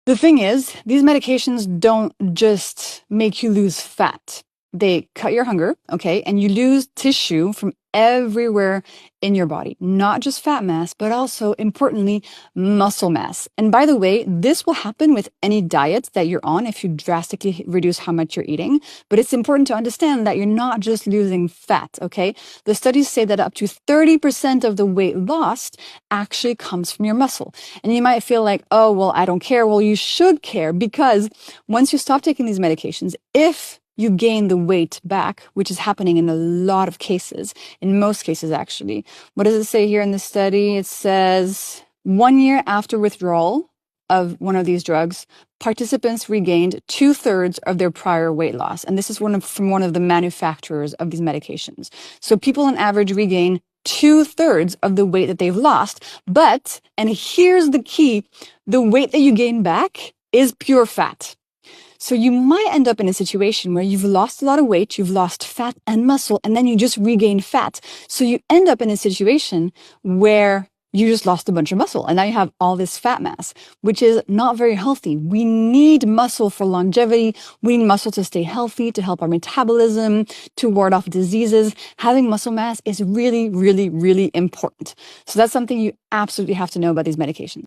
The thing is, these medications don't just make you lose fat. They cut your hunger, okay? And you lose tissue from everywhere in your body, not just fat mass, but also importantly, muscle mass. And by the way, this will happen with any diet that you're on if you drastically reduce how much you're eating. But it's important to understand that you're not just losing fat, okay? The studies say that up to 30% of the weight lost actually comes from your muscle. And you might feel like, oh, well, I don't care. Well, you should care, because once you stop taking these medications, if you gain the weight back, which is happening in a lot of cases, in most cases actually. What does it say here in the study? It says 1 year after withdrawal of one of these drugs, participants regained 2/3 of their prior weight loss. And this is from one of the manufacturers of these medications. So people on average regain 2/3 of the weight that they've lost. But, and here's the key, the weight that you gain back is pure fat. So you might end up in a situation where you've lost a lot of weight, you've lost fat and muscle, and then you just regain fat. So you end up in a situation where you just lost a bunch of muscle and now you have all this fat mass, which is not very healthy. We need muscle for longevity. We need muscle to stay healthy, to help our metabolism, to ward off diseases. Having muscle mass is really, really, really important. So that's something you absolutely have to know about these medications.